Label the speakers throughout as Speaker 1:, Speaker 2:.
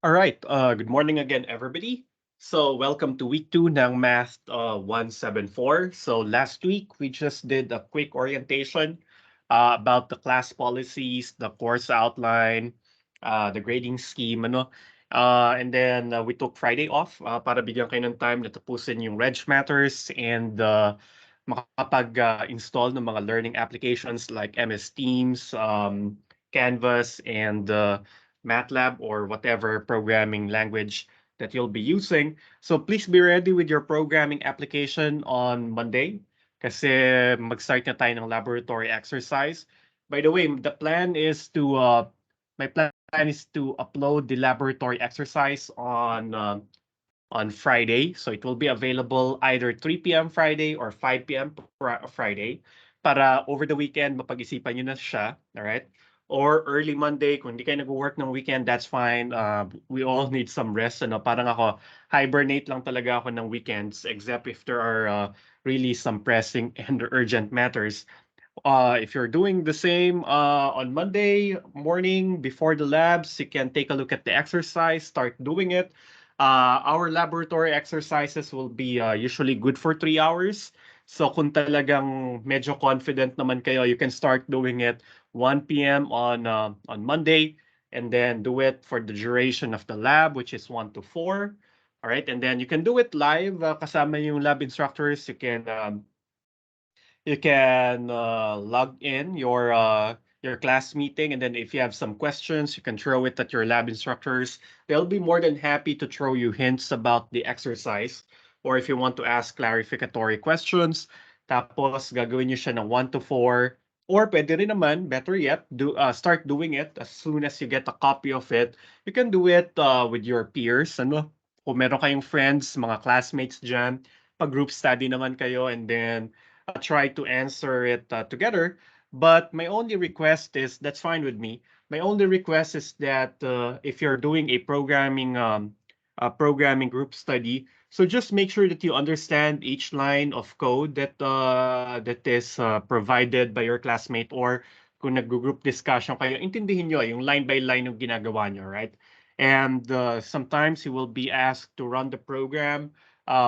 Speaker 1: All right. Good morning again, everybody. So welcome to week 2 ng Math 174. So last week, we just did a quick orientation about the class policies, the course outline, the grading scheme, ano. And then we took Friday off para bigyan kayo ng time na tapusin yung reg matters and makapag-install ng mga learning applications like MS Teams, Canvas, and MATLAB or whatever programming language that you'll be using. So please be ready with your programming application on Monday kasi mag-start na tayo ng laboratory exercise. By the way, the plan is to my plan is to upload the laboratory exercise on Friday. So it will be available either 3 p.m. Friday or 5 p.m. Friday para over the weekend mapag-isipan nyo na siya. All right? Or early Monday, kung hindi kayo nag-work ng weekend, that's fine. We all need some rest. Ano? Parang ako, hibernate lang talaga ako ng weekends except if there are really some pressing and urgent matters. If you're doing the same on Monday morning before the labs, you can take a look at the exercise, start doing it. Our laboratory exercises will be usually good for 3 hours. So kung talagang medyo confident naman kayo, you can start doing it 1 p.m. on Monday and then do it for the duration of the lab, which is 1 to 4. All right, and then you can do it live kasama yung lab instructors. You can log in your class meeting, and then if you have some questions, you can throw it at your lab instructors. They'll be more than happy to throw you hints about the exercise, or if you want to ask clarificatory questions, tapos gagawin nyo siya ng 1 to 4, or pwede rin naman, better yet, start doing it as soon as you get a copy of it. You can do it with your peers. Ano? Kung meron kayong friends, mga classmates dyan, pag-group study naman kayo, and then try to answer it together. But my only request is, that's fine with me. My only request is that if you're doing a programming group study, so just make sure that you understand each line of code that is provided by your classmate, or kung nag-group discussion kayo, intindihin nyo yung line by line yung ginagawa nyo, right? And sometimes you will be asked to run the program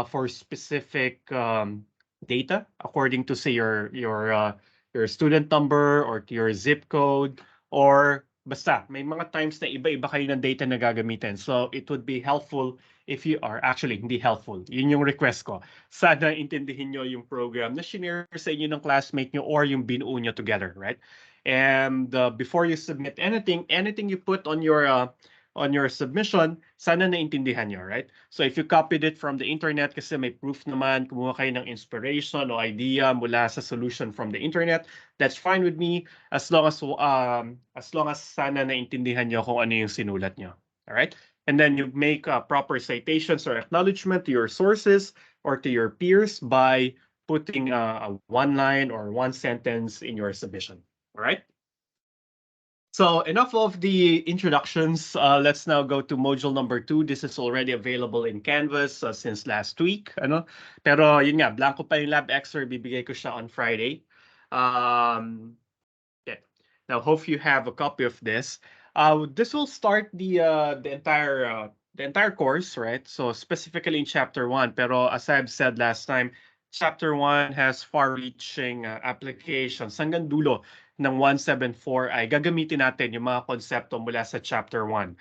Speaker 1: for specific data according to say your student number or to your zip code, or basta may mga times na iba-iba kayo ng data na gagamitin. So it would be helpful if you are actually hindi helpful. Yun yung request ko. Sana intindihin nyo yung program na shinare sa inyo ng classmate nyo or yung binuo nyo together, right? And before you submit anything you put on your submission, sana naintindihan nyo, right? So if you copied it from the internet kasi may proof naman, kumuha kayo ng inspiration o idea mula sa solution from the internet, that's fine with me as long as sana naintindihan nyo kung ano yung sinulat nyo. All right? And then you make proper citations or acknowledgement to your sources or to your peers by putting a one line or one sentence in your submission. All right? So enough of the introductions. Let's now go to module number 2. This is already available in Canvas since last week. Ano? Pero yun nga, blanco pa yung lab extra. Bibigay ko siya on Friday. Okay. Now, hope you have a copy of this. This will start the entire course, right? So specifically in chapter 1. Pero as I've said last time, chapter 1 has far-reaching applications. Hanggang dulo ng 174 ay gagamitin natin yung mga konsepto mula sa chapter 1.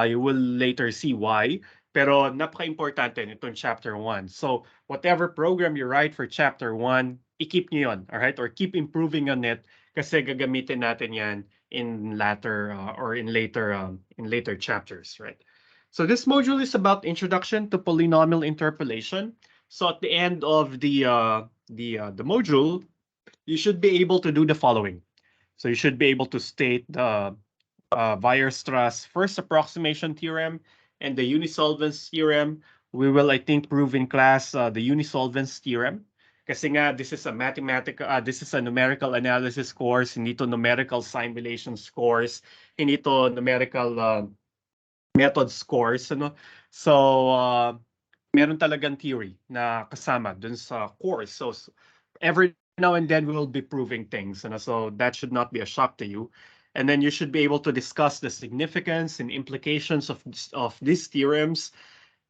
Speaker 1: You will later see why. Pero napaka-importante nitong chapter 1. So whatever program you write for chapter 1, i-keep nyo yun, all right? Or keep improving on it kasi gagamitin natin yan in later chapters, right? So this module is about introduction to polynomial interpolation. So at the end of the module, you should be able to do the following. So you should be able to state the Weierstrass first approximation theorem and the unisolvence theorem. We will, I think, prove in class the unisolvence theorem. Kasi nga, this is a numerical analysis course, hindi to numerical simulations course, hindi to numerical methods course. Ano? So, meron talagang theory na kasama dun sa course. So every now and then we will be proving things. Ano? So that should not be a shock to you. And then you should be able to discuss the significance and implications of these theorems,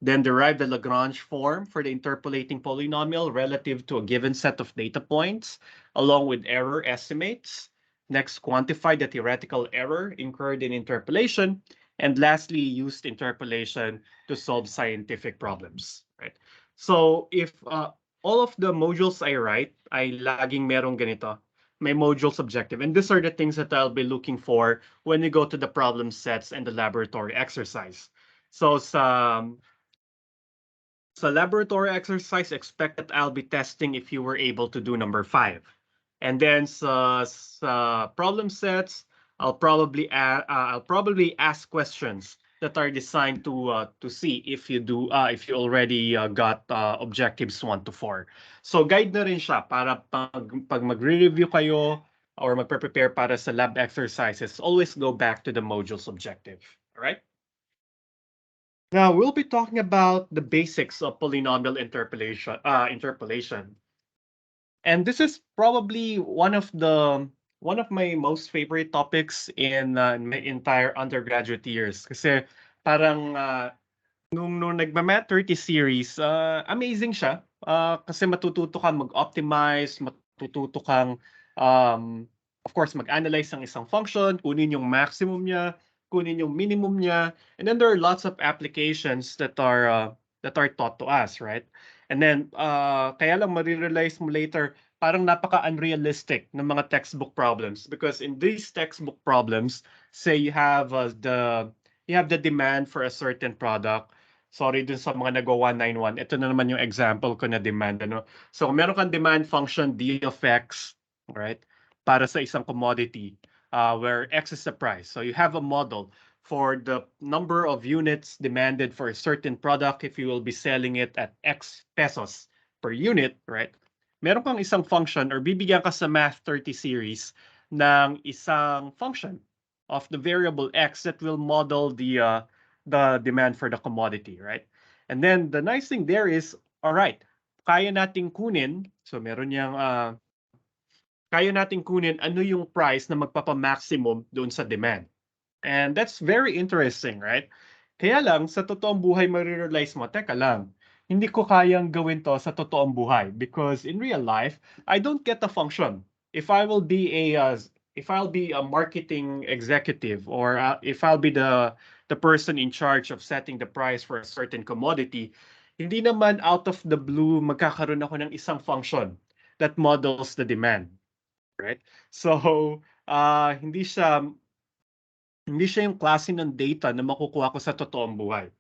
Speaker 1: then derive the Lagrange form for the interpolating polynomial relative to a given set of data points, along with error estimates. Next, quantify the theoretical error incurred in interpolation. And lastly, used interpolation to solve scientific problems. Right? So if all of the modules I write ay laging merong ganito, may modules objective. And these are the things that I'll be looking for when we go to the problem sets and the laboratory exercise. So sa laboratory exercise, expect that I'll be testing if you were able to do number 5. And then sa problem sets, I'll probably ask questions that are designed to see if you already got objectives 1 to 4. So guide na rin siya para pag magre-review kayo or magpe-prepare para sa lab exercises, always go back to the module's objective. All right? Now we'll be talking about the basics of polynomial interpolation. And this is probably one of my most favorite topics in my entire undergraduate years. Kasi parang nung nagma-Math 30 series, amazing siya. Kasi matututo kang mag-optimize, matututo kang, of course, mag-analyze ng isang function, kunin yung maximum niya, kunin yung minimum niya, and then there are lots of applications that are taught to us, right? And then, kaya lang marirealize mo later, parang napaka-unrealistic ng mga textbook problems because in these textbook problems, say you have the demand for a certain product. Sorry dun sa mga nagwa 191. Ito na naman yung example ko na demand. Ano? So, kung meron kang demand function d of x, right? Para sa isang commodity where x is the price. So, you have a model for the number of units demanded for a certain product if you will be selling it at x pesos per unit, right? Meron kang isang function or bibigyan ka sa Math 30 series ng isang function of the variable x that will model the demand for the commodity, right? And then the nice thing there is, all right, kaya nating kunin, so meron niyang, kaya nating kunin ano yung price na magpapa-maximum doon sa demand. And that's very interesting, right? Kaya lang, sa totoong buhay, marirealize mo, teka lang, hindi ko kayang gawin to sa totoong buhay because in real life, I don't get a function. If I will be if I'll be a marketing executive or if I'll be the person in charge of setting the price for a certain commodity, hindi naman out of the blue magkakaroon ako ng isang function that models the demand, right? So, hindi siya yung klase ng data na makukuha ko sa totoong buhay.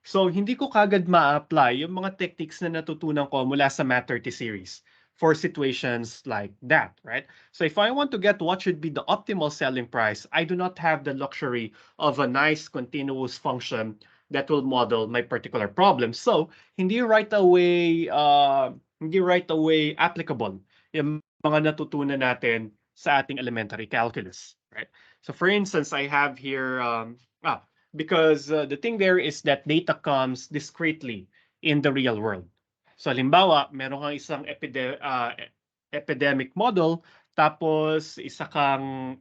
Speaker 1: So, hindi ko kagad ma-apply yung mga techniques na natutunan ko mula sa Math 30 series for situations like that, right? So, if I want to get what should be the optimal selling price, I do not have the luxury of a nice continuous function that will model my particular problem. So, hindi right away applicable yung mga natutunan natin sa ating elementary calculus, right? So for instance, I have here, because the thing there is that data comes discretely in the real world. So halimbawa, meron kang isang epidemic model, tapos isa kang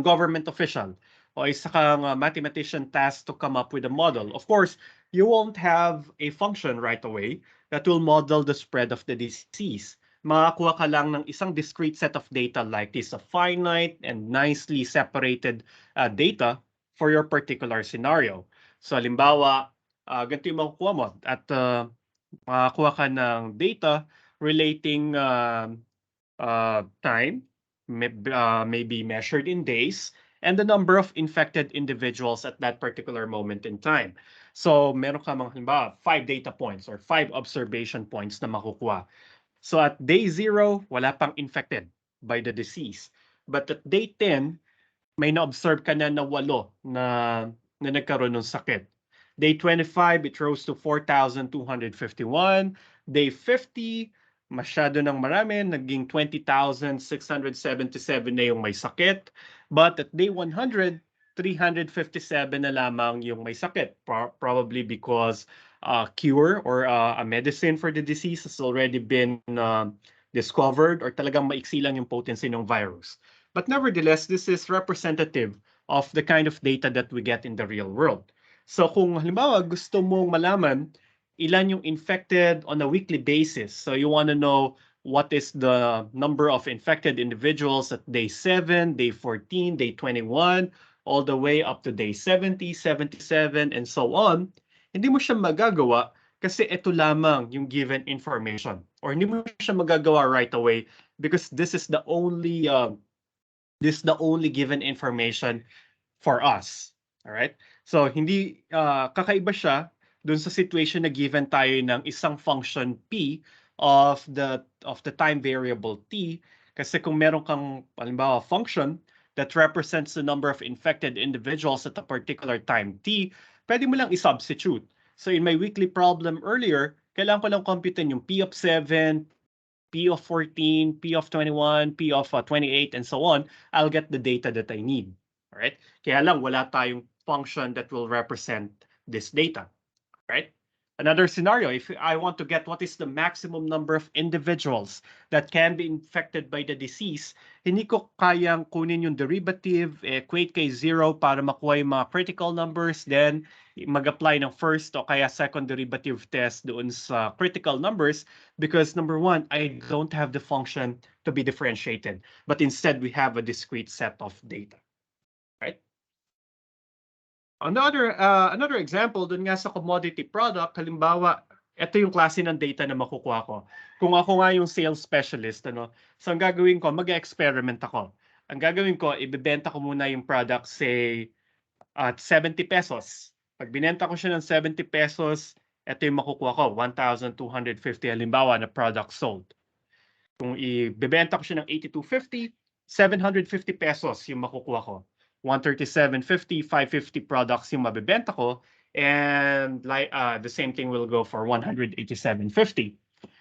Speaker 1: government official o isa kang mathematician tasked to come up with a model. Of course, you won't have a function right away that will model the spread of the disease. Makakuha ka lang ng isang discrete set of data like this, a finite and nicely separated data for your particular scenario. So halimbawa, ganito yung makukuha mo at makakuha ka ng data relating time, may be measured in days, and the number of infected individuals at that particular moment in time. So meron ka mga halimbawa 5 data points or 5 observation points na makukuha. So at day 0, wala pang infected by the disease. But at day 10, may na-observe ka na 8 na nagkaroon ng sakit. Day 25, it rose to 4,251. Day 50, masyado ng marami, naging 20,677 na yung may sakit. But at day 100, 357 na lamang yung may sakit. Probably because a cure or a medicine for the disease has already been discovered or talagang maiksi lang yung potency ng virus. But nevertheless, this is representative of the kind of data that we get in the real world. So kung halimbawa gusto mong malaman ilan yung infected on a weekly basis, so you want to know what is the number of infected individuals at day 7, day 14, day 21, all the way up to day 70, 77, and so on, hindi mo siya magagawa kasi ito lamang yung given information. Or hindi mo siya magagawa right away because this is the only given information for us. All right? So hindi kakaiba siya dun sa situation na given tayo ng isang function p of the time variable t, kasi kung meron kang halimbawa function that represents the number of infected individuals at a particular time t, pwede mo lang i-substitute. So in my weekly problem earlier, kailangan ko lang computein yung p of 7, P of 14, P of 21, P of 28, and so on, I'll get the data that I need. All right? Kaya lang, wala tayong function that will represent this data. Right? Another scenario, if I want to get what is the maximum number of individuals that can be infected by the disease, hindi ko kayang kunin yung derivative, equate kay 0 para makuha yung mga critical numbers, then mag-apply ng first o kaya second derivative test doon sa critical numbers because number one, I don't have the function to be differentiated, but instead we have a discrete set of data. Right? Another example, dun nga sa commodity product, halimbawa, ito yung klase ng data na makukuha ko. Kung ako nga yung sales specialist, so ang gagawin ko, mag-experiment ako. Ang gagawin ko, ibebenta ko muna yung product, say, at 70 pesos. Pag binenta ko siya ng 70 pesos, ito yung makukuha ko, 1,250 halimbawa na product sold. Kung ibebenta ko siya ng 82.50, 750 pesos yung makukuha ko. 137.50, 550 products yung mabebenta ko, and the same thing will go for 187.50.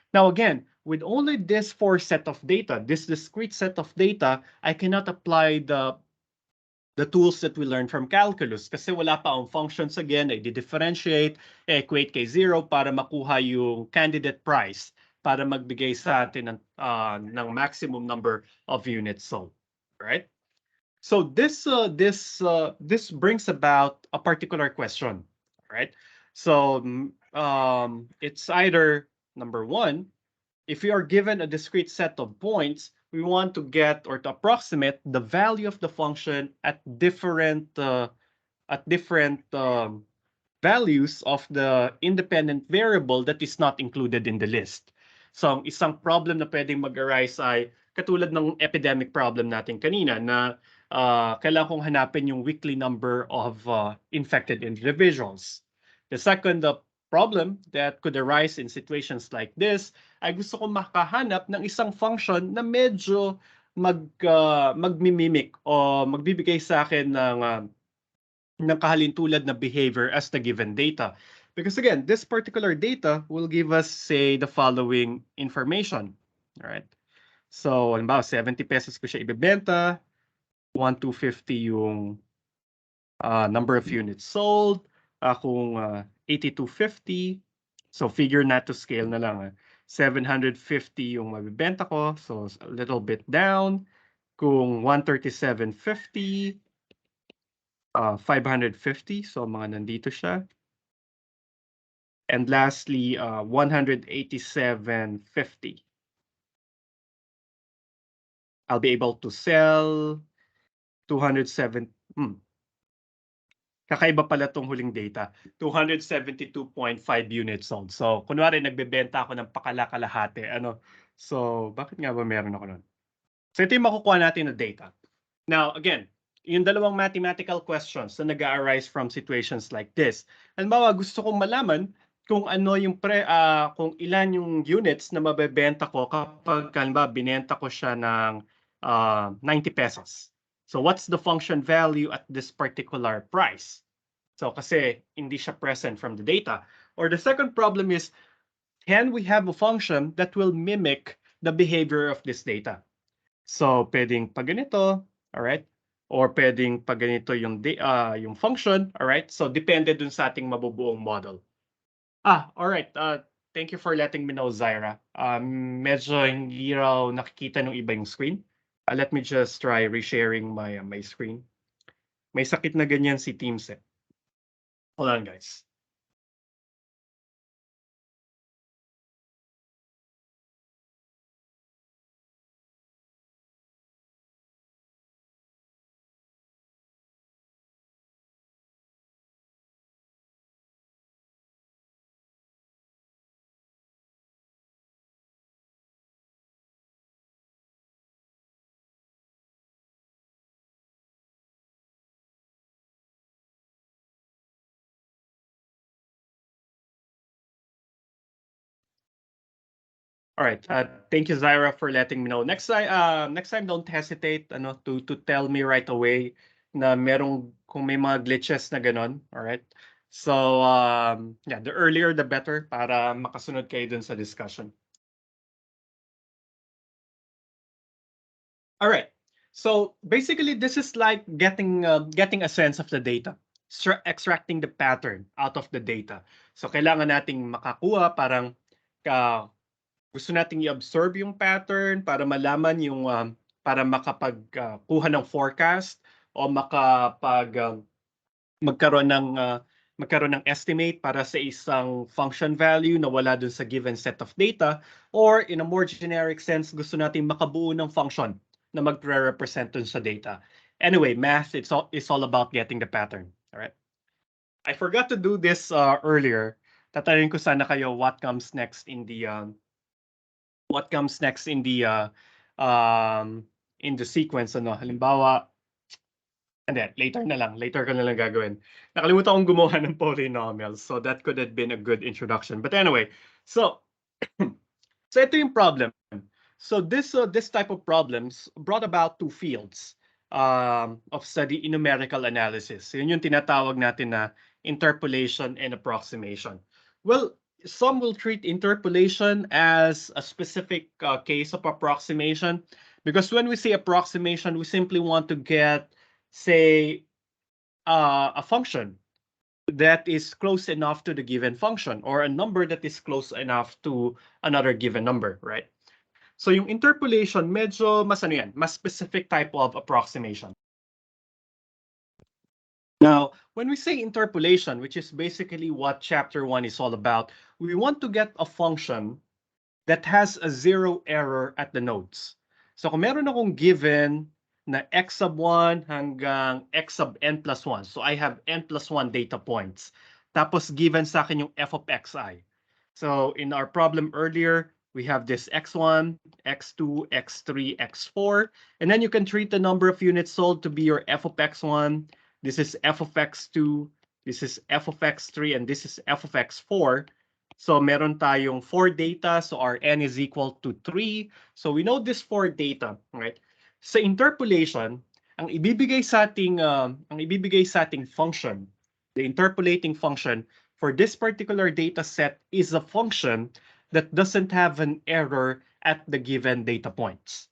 Speaker 1: Now again, with only this set of data, this discrete set of data, I cannot apply the tools that we learned from calculus kasi wala pa ang functions again, i-differentiate, equate kay 0 para makuha yung candidate price para magbigay sa atin ng maximum number of units sold. Right? So this brings about a particular question, right? So it's either number one, if we are given a discrete set of points, we want to get or to approximate the value of the function at different values of the independent variable that is not included in the list. So ang isang problem na pwedeng mag-arise ay katulad ng epidemic problem natin kanina na kailangan kong hanapin yung weekly number of infected individuals. The second problem that could arise in situations like this ay gusto kong makahanap ng isang function na medyo magmimimic o magbibigay sa akin ng kahalintulad na behavior as the given data. Because again, this particular data will give us, say, the following information. All right? So, halimbawa, 70 pesos ko siya ibebenta, 1,250 yung number of units sold, kung 8,250, so figure not to scale na lang. 750 yung mabibenta ko, so a little bit down. Kung 137.50, 550, so mga nandito siya. And lastly, 187.50. I'll be able to sell 207. Kakaiba pala tong huling data. 272.5 units sold. So, kunwari nagbebenta ako ng pakalakalahati. So, bakit nga ba meron ako nun? So, ito yung makukuha natin na data. Now, again, yung dalawang mathematical questions na nag-arise from situations like this. Halimbawa, gusto kong malaman kung ano yung kung ilan yung units na mabebenta ko kapag halimbawa binenta ko siya ng 90 pesos. So what's the function value at this particular price? So kasi hindi siya present from the data. Or the second problem is, can we have a function that will mimic the behavior of this data? So pwedeng pag ganito, all right? Or pwedeng pag ganito yung function, all right? So depende dun sa ating mabubuong model. All right. Thank you for letting me know, Zaira. Medyo hindi raw nakikita ng iba yung screen. Let me just try resharing my screen. May sakit na ganyan si Teams eh. Hold on, guys. All right. Thank you, Zaira, for letting me know. Next time, don't hesitate, to tell me right away na kung may mga glitches na ganon. All right. So, yeah, the earlier the better para makasunod kayo dun sa discussion. All right. So basically, this is like getting a sense of the data, extracting the pattern out of the data. So kailangan nating makakuha parang gusto nating i-observe yung pattern para malaman para makapagkuha ng forecast o magkaroon ng magkaroon ng estimate para sa isang function value na wala dun sa given set of data, or in a more generic sense gusto nating makabuo ng function na magre-represent dun sa data. Anyway, math it's all about getting the pattern. All right. I forgot to do this earlier. Tatanungin ko sana kayo what comes next in the sequence, halimbawa. Hindi, later na lang. Later ko na lang gagawin. Nakalimutan kong gumawa ng polynomials, so that could have been a good introduction. But anyway, so so ito yung problem. So this type of problems brought about two fields of study in numerical analysis. Yun yung tinatawag natin na interpolation and approximation. Well, some will treat interpolation as a specific case of approximation, because when we say approximation, we simply want to get, say, a function that is close enough to the given function, or a number that is close enough to another given number, right? So yung interpolation, medyo mas mas specific type of approximation. Now, when we say interpolation, which is basically what chapter 1 is all about, we want to get a function that has a zero error at the nodes. So kung meron akong given na x sub 1 hanggang x sub n plus 1. So I have n plus 1 data points. Tapos given sa akin yung f of xi. So in our problem earlier, we have this x1, x2, x3, x4. And then you can treat the number of units sold to be your f of x1. This is f of x2. This is f of x3. And this is f of x4. So meron tayong 4 data. So our n is equal to 3. So we know this 4 data, right? Sa interpolation, ang ibibigay sa ating function, the interpolating function for this particular data set is a function that doesn't have an error at the given data points.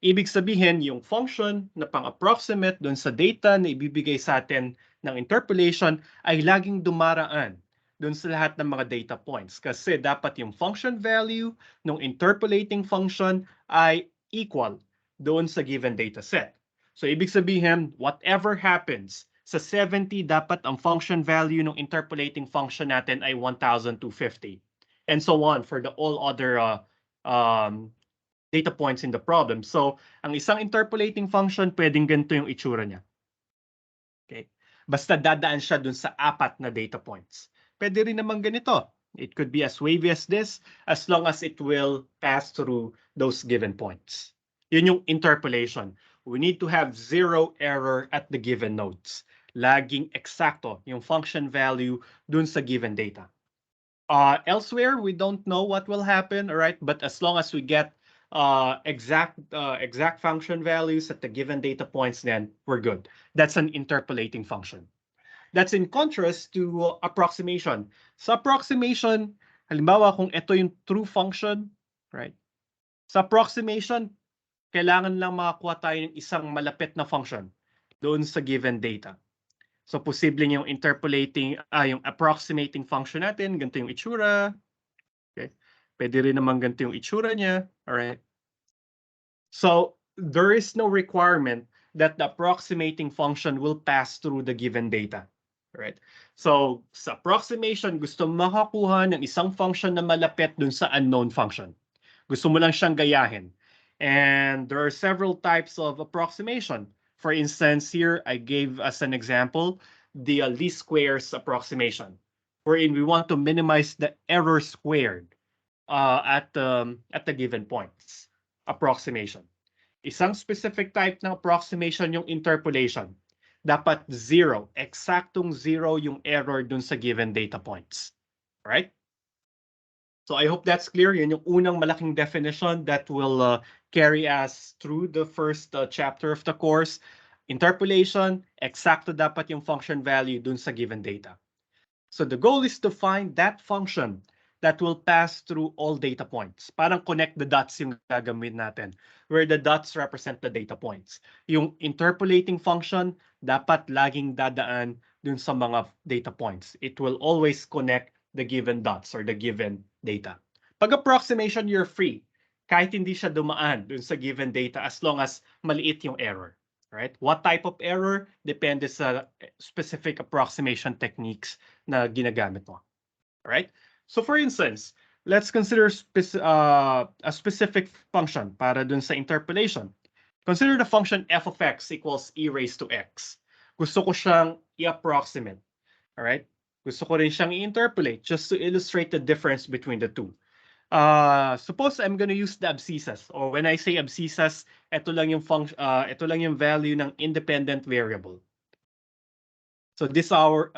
Speaker 1: Ibig sabihin, yung function na pang-approximate dun sa data na ibibigay sa atin ng interpolation ay laging dumaraan dun sa lahat ng mga data points, kasi dapat yung function value ng interpolating function ay equal doon sa given data set. So ibig sabihin, whatever happens sa 70, dapat ang function value ng interpolating function natin ay 1,250. And so on for all other data points in the problem. So ang isang interpolating function, pwedeng ganito yung itsura niya. Okay? Basta dadaan siya dun sa 4 na data points. Pwede rin naman ganito. It could be as wavy as this, as long as it will pass through those given points. Yun yung interpolation. We need to have zero error at the given nodes. Laging eksakto yung function value dun sa given data. Elsewhere, we don't know what will happen, all right? But as long as we get exact function values at the given data points, then we're good. That's an interpolating function. That's in contrast to approximation. Sa approximation, halimbawa kung ito yung true function, right? Sa approximation, kailangan lang makakuha tayo ng isang malapit na function doon sa given data. So posibleng yung yung approximating function natin, ganito yung itsura. Okay? Pwede rin naman ganito yung itsura niya. Alright? So there is no requirement that the approximating function will pass through the given data. Right? So, sa approximation, gusto mo makakuha ng isang function na malapit dun sa unknown function. Gusto mo lang siyang gayahin. And there are several types of approximation. For instance, here I gave as an example the least squares approximation, wherein we want to minimize the error squared at the given points. Approximation. Isang specific type ng approximation yung interpolation. Dapat zero, eksaktong zero yung error dun sa given data points. Right? So I hope that's clear. Yun yung unang malaking definition that will carry us through the first chapter of the course. Interpolation, eksakto dapat yung function value dun sa given data. So the goal is to find that function that will pass through all data points. Parang connect the dots yung gagawin natin, where the dots represent the data points. Yung interpolating function, dapat laging dadaan dun sa mga data points. It will always connect the given dots or the given data. Pag approximation, you're free. Kahit hindi siya dumaan dun sa given data as long as maliit yung error. Right? What type of error? Depende sa specific approximation techniques na ginagamit mo. Right? So for instance, let's consider a specific function para dun sa interpolation. Consider the function f of x equals e raised to x. Gusto ko siyang i-approximate. Alright? Gusto ko rin siyang i-interpolate just to illustrate the difference between the two. Suppose I'm going to use the abscissas, or when I say abscissas, ito lang yung value ng independent variable. So these are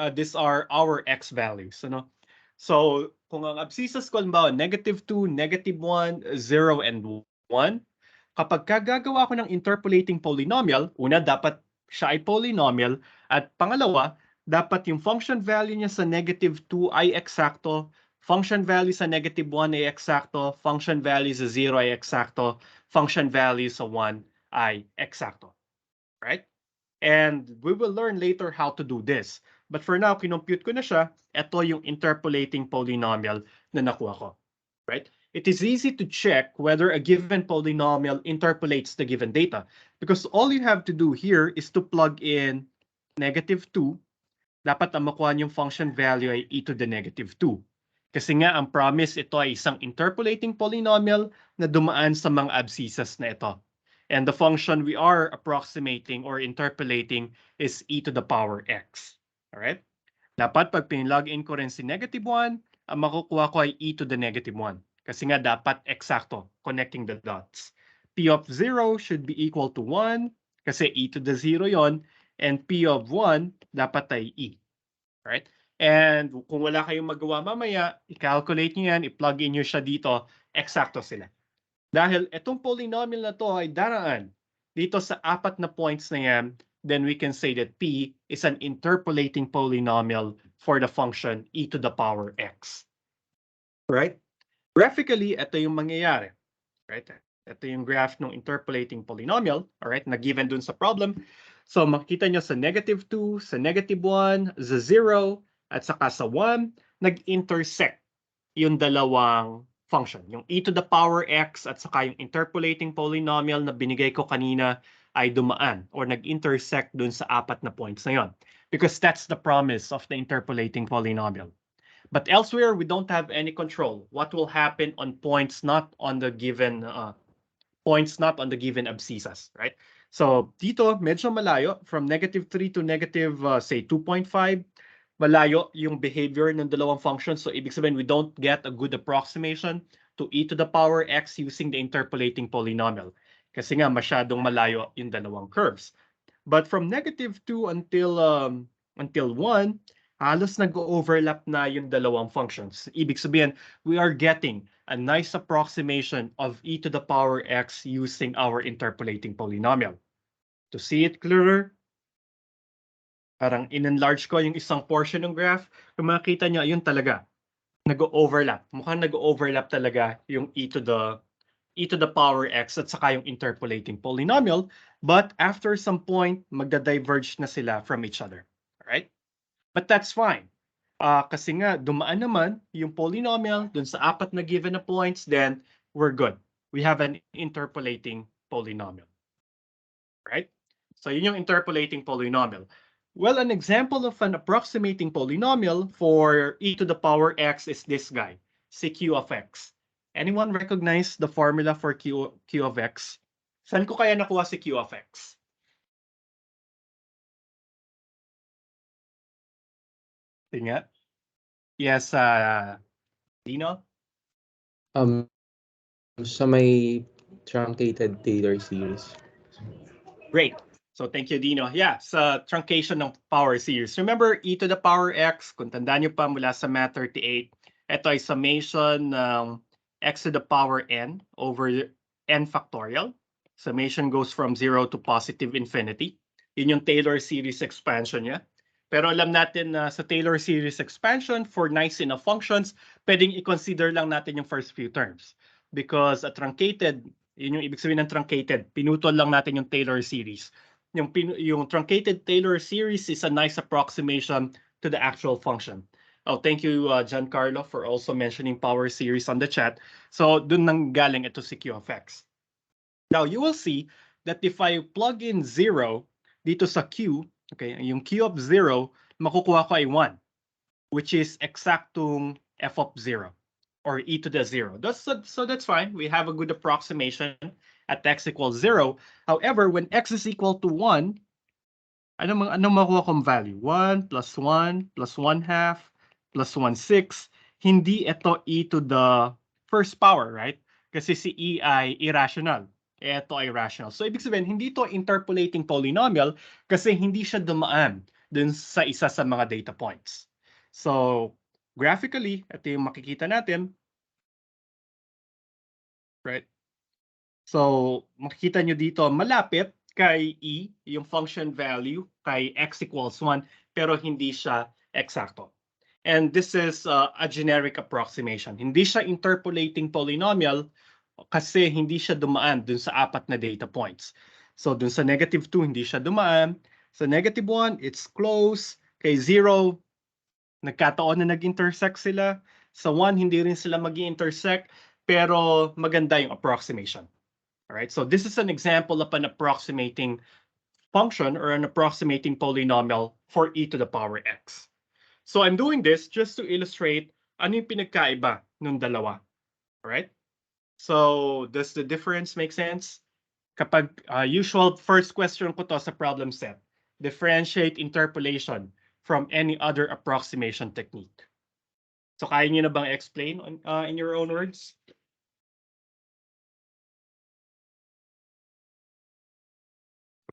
Speaker 1: our x values, ano? So kung ang abscissas ko halimbawa -2, -1, 0 and 1, kapag gagawa ko ng interpolating polynomial, una dapat siya ay polynomial at pangalawa, dapat yung function value niya sa -2 ay eksakto, function value sa -1 ay eksakto, function value sa 0 ay eksakto, function value sa 1 ay eksakto. Right? And we will learn later how to do this. But for now, kinompute ko na siya. Ito yung interpolating polynomial na nakuha ko. Right? It is easy to check whether a given polynomial interpolates the given data because all you have to do here is to plug in -2. Dapat ang makuha yung function value ay e to the -2. Kasi nga, ang promise, ito ay isang interpolating polynomial na dumaan sa mga abscissas na ito. And the function we are approximating or interpolating is e to the power x. Alright? Dapat pag pinlog in ko rin si -1, ang makukuha ko ay e to the -1. Kasi nga dapat eksakto, connecting the dots. P of 0 should be equal to 1 kasi e to the 0 yon, and P of 1 dapat ay e. Right? And kung wala kayong magawa mamaya, i-calculate nyo yan, i-plug in nyo siya dito, eksakto sila. Dahil itong polynomial na to ay daraan dito sa 4 na points na yan, then we can say that P is an interpolating polynomial for the function e to the power x. Right? Graphically, ito yung mangyayari. Right? Ito yung graph ng interpolating polynomial, alright, na given dun sa problem. So makikita nyo sa -2, sa -1, sa 0, at saka sa 1, nag-intersect yung dalawang function. Yung e to the power x at saka yung interpolating polynomial na binigay ko kanina ay dumaan or nag-intersect dun sa 4 na points na yon. Because that's the promise of the interpolating polynomial. But elsewhere, we don't have any control. What will happen on points not on the given abscissas, right? So dito, medyo malayo, from -3 to say 2.5, malayo yung behavior ng dalawang functions. So ibig sabihin, we don't get a good approximation to e to the power x using the interpolating polynomial. Kasi nga, masyadong malayo yung dalawang curves. But from -2 until 1, halos nag-overlap na yung dalawang functions. Ibig sabihin, we are getting a nice approximation of e to the power x using our interpolating polynomial. To see it clearer, parang in-enlarge ko yung isang portion ng graph. Kung makita nyo, yun talaga, nag-overlap. Mukhang nag-overlap talaga yung e to the power x at saka yung interpolating polynomial. But after some point, magda-diverge na sila from each other. Alright? But that's fine. Kasi nga, dumaan naman yung polynomial dun sa 4 na given na points, then we're good. We have an interpolating polynomial. right? So yun yung interpolating polynomial. Well, an example of an approximating polynomial for e to the power x is this guy, cq of x. Anyone recognize the formula for q of x? Saan ko kaya nakuha si q of x? Tingnan. Yes, Dino?
Speaker 2: Sa may truncated Taylor series.
Speaker 1: Great. So thank you, Dino. Yeah, sa truncation ng power series. Remember, e to the power x, kung tandaan nyo pa mula sa Math 38, ito ay summation ng x to the power n over n factorial. Summation goes from 0 to positive infinity. Yun yung Taylor series expansion niya. Pero alam natin na sa Taylor series expansion, for nice enough functions, pwedeng i-consider lang natin yung first few terms. Because a truncated, yun yung ibig sabihin ng truncated, pinutol lang natin yung Taylor series. Yung truncated Taylor series is a nice approximation to the actual function. Oh, thank you, Giancarlo, for also mentioning power series on the chat. So, dun nang galing ito si Q of X. Now, you will see that if I plug in 0 dito sa Q, okay, yung Q of 0, makukuha ko ay 1, which is eksaktong f of 0 or e to the 0. So that's fine. We have a good approximation at x equals 0. However, when x is equal to 1, ano makuha kong value? 1 plus 1 plus 1 half plus 1/6. Hindi ito e to the first power, right? Kasi si e ay irrational. Ito ay rational. So ibig sabihin, hindi ito interpolating polynomial kasi hindi siya dumaan dun sa isa sa mga data points. So graphically, ito yung makikita natin. Right? So makikita nyo dito, malapit kay e, yung function value kay x equals 1, pero hindi siya eksakto. And this is a generic approximation. Hindi siya interpolating polynomial kasi hindi siya dumaan dun sa 4 na data points. So dun sa -2, hindi siya dumaan. Sa -1, it's close. Kay 0, nagkataon na nag-intersect sila. Sa 1, hindi rin sila mag-intersect, pero maganda yung approximation. All right, so this is an example of an approximating function or an approximating polynomial for e to the power x. So I'm doing this just to illustrate ano yung pinagkaiba ng dalawa. All right? So does the difference make sense? Kapag usual first question ko to sa problem set, differentiate interpolation from any other approximation technique. So kaya niyo na bang explain in your own words?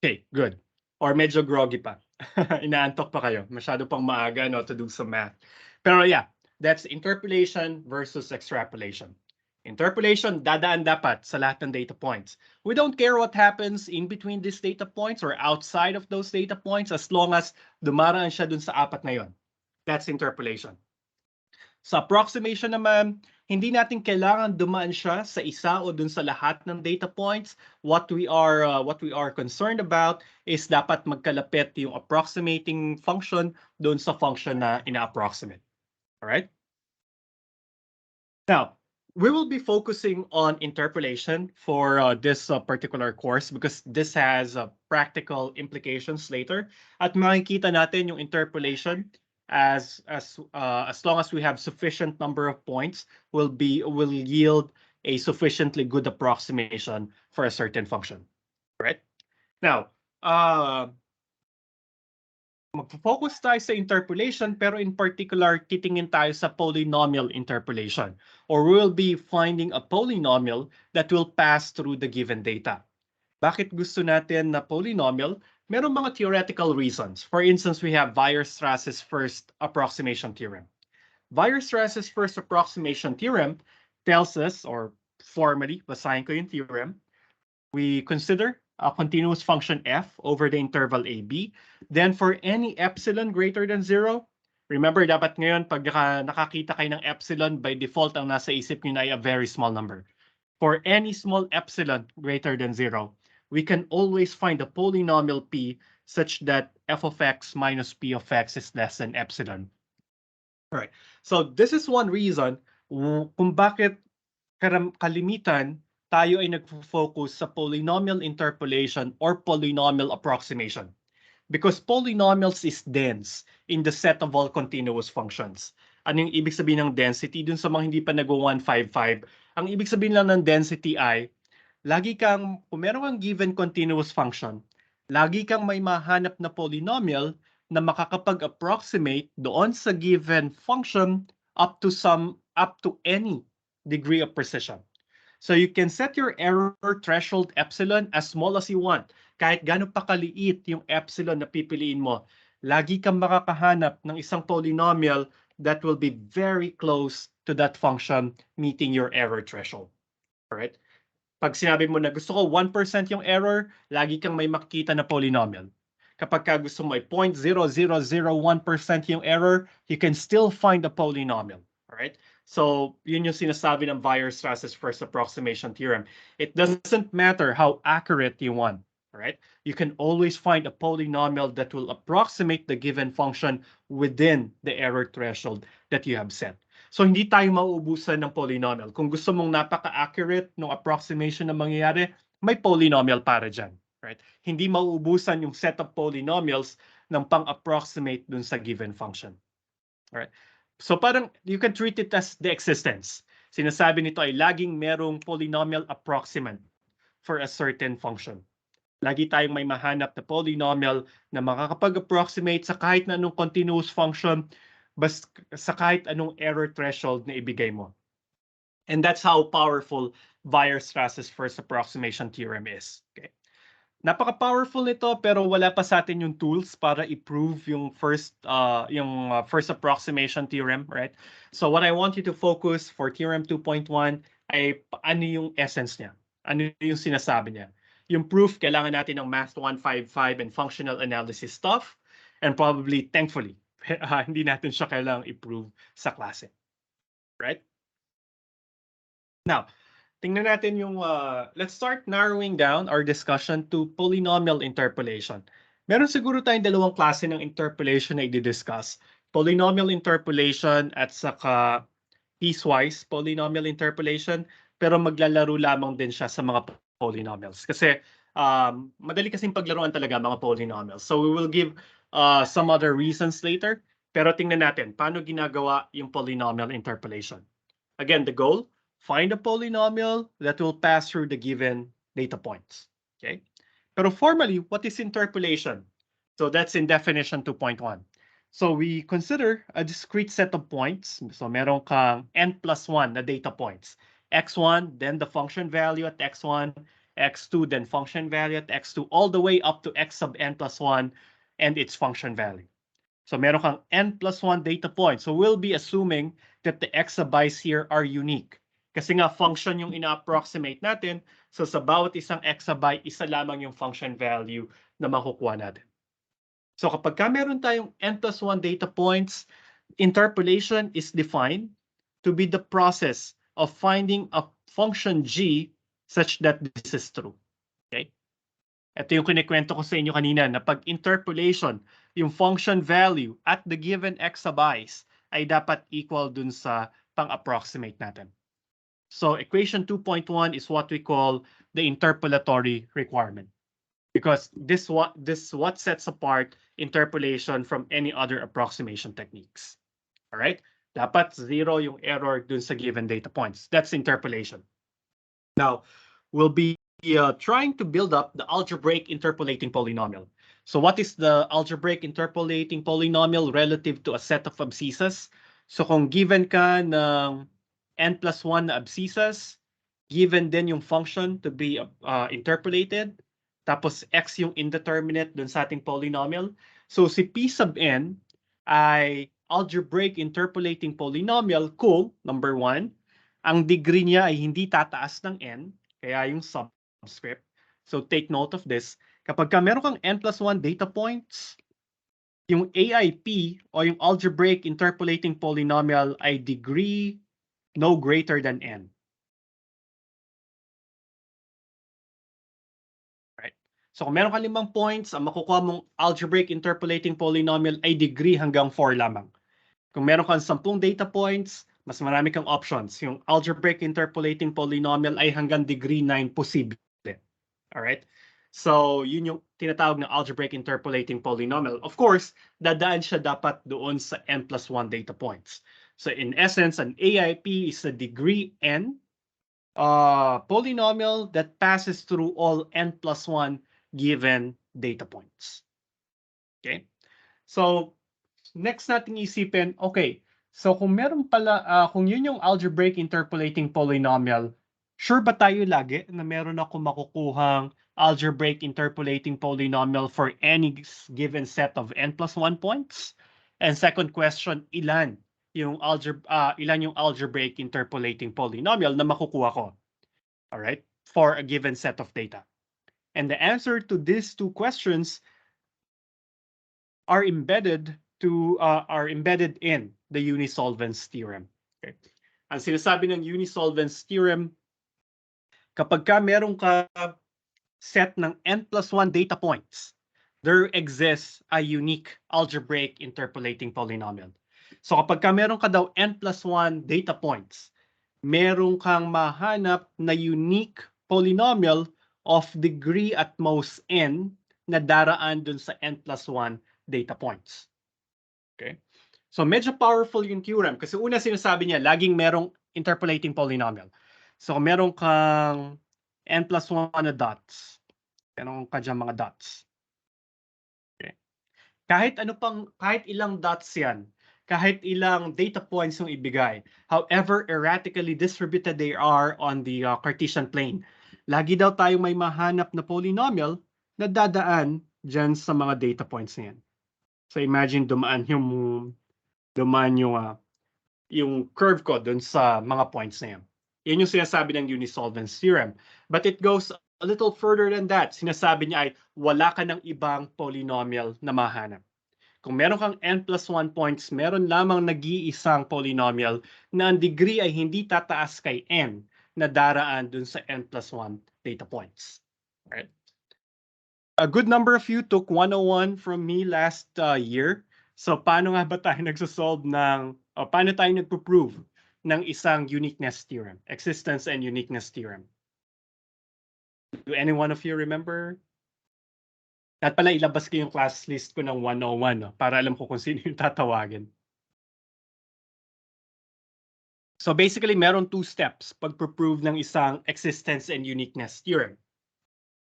Speaker 1: Okay, good. Or medyo groggy pa. Inaantok pa kayo. Masyado pang maaga no, to do some math. Pero yeah, that's interpolation versus extrapolation. Interpolation, dadaan dapat sa lahat ng data points. We don't care what happens in between these data points or outside of those data points as long as dumaraan siya dun sa 4 na yon. That's interpolation. Sa approximation naman, hindi natin kailangan dumaan siya sa isa o dun sa lahat ng data points. What we are concerned about is dapat magkalapit yung approximating function dun sa function na ina-approximate. All right? Now, we will be focusing on interpolation for this particular course because this has practical implications later. At makikita natin yung interpolation as long as we have sufficient number of points will yield a sufficiently good approximation for a certain function. Right? Now, mag-focus tayo sa interpolation pero in particular titingin tayo sa polynomial interpolation or we'll be finding a polynomial that will pass through the given data. Bakit gusto natin na polynomial? Meron mga theoretical reasons. For instance, we have Weierstrass's first approximation theorem. Weierstrass's first approximation theorem tells us, or formally, basahin ko yung theorem, we consider a continuous function f over the interval ab. Then for any epsilon greater than 0, remember dapat ngayon pag nakakita kayo ng epsilon, by default ang nasa isip nyo na ay a very small number. For any small epsilon greater than 0, we can always find a polynomial p such that f of x minus p of x is less than epsilon. All right. So this is one reason kung bakit kalimitan tayo ay nag-focus sa polynomial interpolation or polynomial approximation. Because polynomials is dense in the set of all continuous functions. Ano yung ibig sabihin ng density? Dun sa mga hindi pa nag-155, ang ibig sabihin lang ng density ay, kung meron kang given continuous function, lagi kang may mahanap na polynomial na makakapag-approximate doon sa given function up to any degree of precision. So you can set your error threshold epsilon as small as you want. Kahit gaano pa kaliit yung epsilon na pipiliin mo, lagi kang makakahanap ng isang polynomial that will be very close to that function meeting your error threshold. Alright? Pag sinabi mo na gusto ko 1% yung error, lagi kang may makikita na polynomial. Kapag gusto mo ay 0.0001% yung error, you can still find a polynomial. Alright? So, yun yung sinasabi ng Weierstrass's first approximation theorem. It doesn't matter how accurate you want. Alright? You can always find a polynomial that will approximate the given function within the error threshold that you have set. So, hindi tayo mauubusan ng polynomial. Kung gusto mong napaka-accurate ng approximation na mangyayari, may polynomial para dyan. Right? Hindi mauubusan yung set of polynomials ng pang-approximate dun sa given function. Alright? So parang you can treat it as the existence. Sinasabi nito ay laging merong polynomial approximant for a certain function. Lagi tayong may mahanap na polynomial na makakapag-approximate sa kahit na anong continuous function, sa kahit anong error threshold na ibigay mo. And that's how powerful Weierstrass's first approximation theorem is. Okay? Napaka-powerful nito pero wala pa sa atin yung tools para i-prove yung first approximation theorem, right? So what I want you to focus for theorem 2.1 ay ano yung essence niya. Ano yung sinasabi niya. Yung proof, kailangan natin ng Math 155 and functional analysis stuff. And probably, thankfully, hindi natin siya kailangang i-prove sa klase. Right? Now, tingnan natin yung, let's start narrowing down our discussion to polynomial interpolation. Meron siguro tayong dalawang klase ng interpolation na i-discuss. Polynomial interpolation at saka piecewise polynomial interpolation, pero maglalaro lamang din siya sa mga polynomials. Kasi madali kasing paglaruan talaga mga polynomials. So we will give some other reasons later, pero tingnan natin paano ginagawa yung polynomial interpolation. Again, the goal, find a polynomial that will pass through the given data points. Okay? Pero formally, what is interpolation? So that's in definition 2.1. So we consider a discrete set of points. So meron kang n plus 1 na data points. x1, then the function value at x1, x2, then function value at x2, all the way up to x sub n plus 1 and its function value. So meron kang n plus 1 data points. So we'll be assuming that the exabytes here are unique. Kasi nga function yung ina-approximate natin. So sa bawat isang exabyte, isa lamang yung function value na makukuha natin. So kapag meron tayong n plus 1 data points, interpolation is defined to be the process of finding a function g such that this is true. Okay? Ito yung kinikwento ko sa inyo kanina na pag interpolation, yung function value at the given exabytes ay dapat equal dun sa pang-approximate natin. So equation 2.1 is what we call the interpolatory requirement. Because this what sets apart interpolation from any other approximation techniques. All right? Dapat zero yung error dun sa given data points. That's interpolation. Now, we'll be trying to build up the algebraic interpolating polynomial. So what is the algebraic interpolating polynomial relative to a set of abscissas? So kung given ka ng n plus 1 na abscissas, given din yung function to be interpolated, tapos x yung indeterminate dun sa ating polynomial. So si p sub n ay algebraic interpolating polynomial kung, number 1, ang degree niya ay hindi tataas ng n, kaya yung subscript. So take note of this. Kapag meron kang n plus 1 data points, yung AIP o yung algebraic interpolating polynomial ay degree no greater than n. Right? So kung meron ka 5 points, ang makukuha mong algebraic interpolating polynomial ay degree hanggang 4 lamang. Kung meron kang 10 data points, Mas marami kang options. Yung algebraic interpolating polynomial ay hanggang degree 9 posible. Alright? So, yun yung tinatawag na algebraic interpolating polynomial. Of course, dadaan siya dapat doon sa n plus 1 data points. So, in essence, an AIP is a degree n polynomial that passes through all n plus 1 given data points. Okay? So, next nating isipin, okay, so kung meron pala, kung yun yung algebraic interpolating polynomial, sure ba tayo lagi na meron ako makukuhang algebraic interpolating polynomial for any given set of n plus 1 points? And second question, ilan yung algebraic interpolating polynomial na makukuha ko? All right, for a given set of data. And the answer to these two questions are embedded in the unisolvence theorem. Okay. Ang sinasabi ng unisolvence theorem, kapag ka meron ka set ng n plus 1 data points, there exists a unique algebraic interpolating polynomial. So kapag ka meron ka daw n plus 1 data points, meron kang mahanap na unique polynomial of degree at most n na daraan dun sa n plus 1 data points. Okay? So medyo powerful yung theorem kasi una sinasabi niya, laging merong interpolating polynomial. So meron kang n plus 1 na dots. Meron ka dyan mga dots. Okay? Kahit ilang dots yan, kahit ilang data points yung ibigay, however erratically distributed they are on the Cartesian plane, lagi daw tayo may mahanap na polynomial na dadaan dyan sa mga data points na yan. So imagine dumaan yung curve ko dun sa mga points na yan. Yan yung sinasabi ng unisolvence theorem. But it goes a little further than that. Sinasabi niya ay wala ka ng ibang polynomial na mahanap. Kung meron kang n plus 1 points, meron lamang nag-iisang polynomial na ang degree ay hindi tataas kay n na daraan dun sa n plus 1 data points. Right? A good number of you took 101 from me last year. So paano nga ba tayo nagsosolve paano tayo nagpo-prove ng isang uniqueness theorem, existence and uniqueness theorem? Do any one of you remember? At pala ilabas ko yung class list ko ng 101 no, para alam ko kung sino yung tatawagin. So basically, meron two steps pag-prove ng isang existence and uniqueness theorem.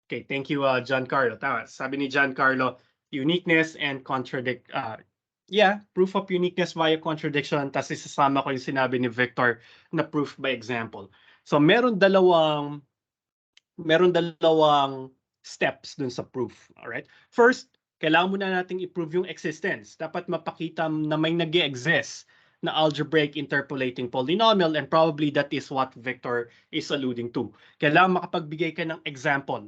Speaker 1: Okay, thank you, Giancarlo. Tama, sabi ni Giancarlo, uniqueness and proof of uniqueness via contradiction, tapos isasama ko yung sinabi ni Victor na proof by example. So meron dalawang steps dun sa proof. Alright? First, kailangan muna nating i-prove yung existence. Dapat mapakita na may nag-exist na algebraic interpolating polynomial, and probably that is what Victor is alluding to. Kailangan makapagbigay ka ng example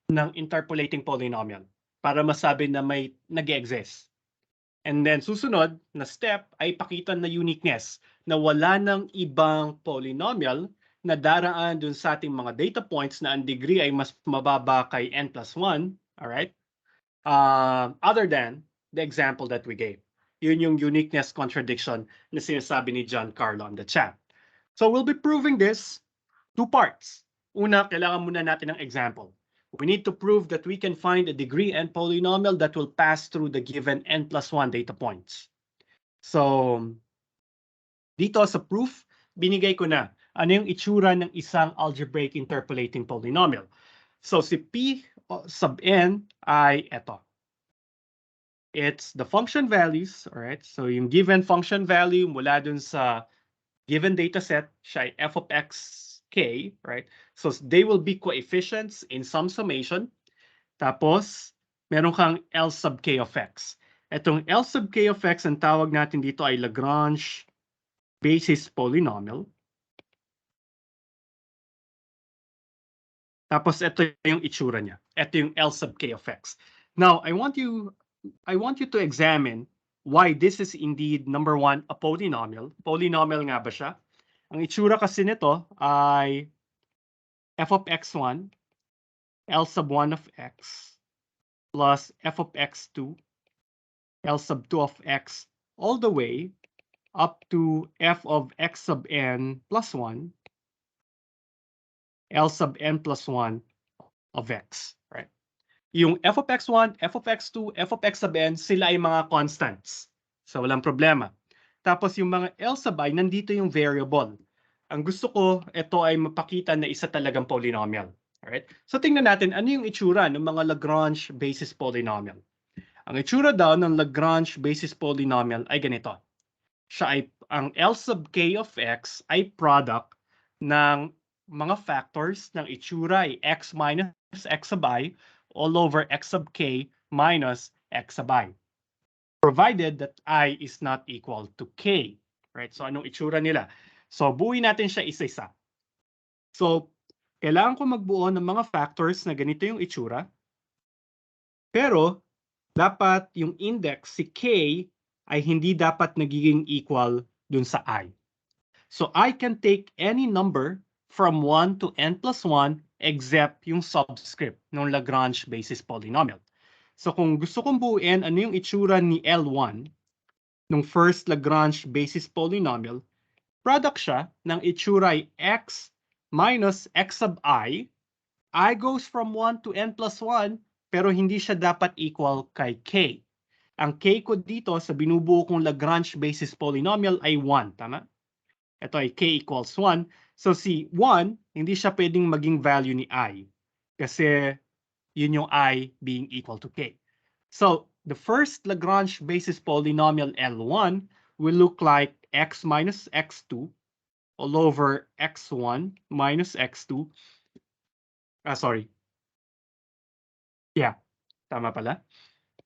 Speaker 1: ng interpolating polynomial para masabi na may nag-exist. And then susunod na step ay pakita na uniqueness, na wala ng ibang polynomial na daraan dun sa ating mga data points na ang degree ay mas mababa kay n plus 1, alright? Other than the example that we gave. Yun yung uniqueness contradiction na sinasabi ni Giancarlo on the chat. So we'll be proving this two parts. Una, kailangan muna natin ng example. We need to prove that we can find a degree n polynomial that will pass through the given n plus 1 data points. So, dito sa proof, binigay ko na ano yung itsura ng isang algebraic interpolating polynomial. So, si P sub n ay eto. It's the function values, alright? So, yung given function value mula dun sa given data set, siya ay f of x k, right? So, they will be coefficients in some summation. Tapos, meron kang L sub k of x. Itong L sub k of x, ang tawag natin dito ay Lagrange basis polynomial. Tapos, ito yung itsura niya. Ito yung L sub k of x. Now, I want you to examine why this is indeed, number one, a polynomial. Polynomial nga ba siya? Ang itsura kasi nito ay f of x1, L sub 1 of x, plus f of x2, L sub 2 of x, all the way up to f of x sub n plus 1, L sub n plus 1 of x, right? Yung f of x1, f of x2, f of x sub n, sila ay mga constants. So walang problema. Tapos yung mga L sub I, nandito yung variable. Ang gusto ko, ito ay mapakita na isa talagang polynomial. Alright? So tingnan natin, ano yung itsura ng mga Lagrange basis polynomial? Ang itsura daw ng Lagrange basis polynomial ay ganito. Ang L sub k of x ay product ng mga factors ng itsura ay x minus x sub I all over x sub k minus x sub I. Provided that I is not equal to k. Right? So anong itsura nila? So buuin natin siya isa-isa. So kailangan ko magbuo ng mga factors na ganito yung itsura. Pero dapat yung index, si k, ay hindi dapat nagiging equal dun sa I. So I can take any number from 1 to n plus 1 except yung subscript ng Lagrange basis polynomial. So kung gusto kong buuin ano yung itsura ni L1 nung first Lagrange basis polynomial, product siya ng itsura ay x minus x sub I goes from 1 to n plus 1, pero hindi siya dapat equal kay k. Ang k ko dito sa binubuo kong Lagrange basis polynomial ay 1, tama? Ito ay k equals 1. So si 1, hindi siya pwedeng maging value ni I. Kasi yun yung I being equal to k. So the first Lagrange basis polynomial L1 will look like x minus x2 all over x1 minus x2. Sorry. Yeah, tama pala.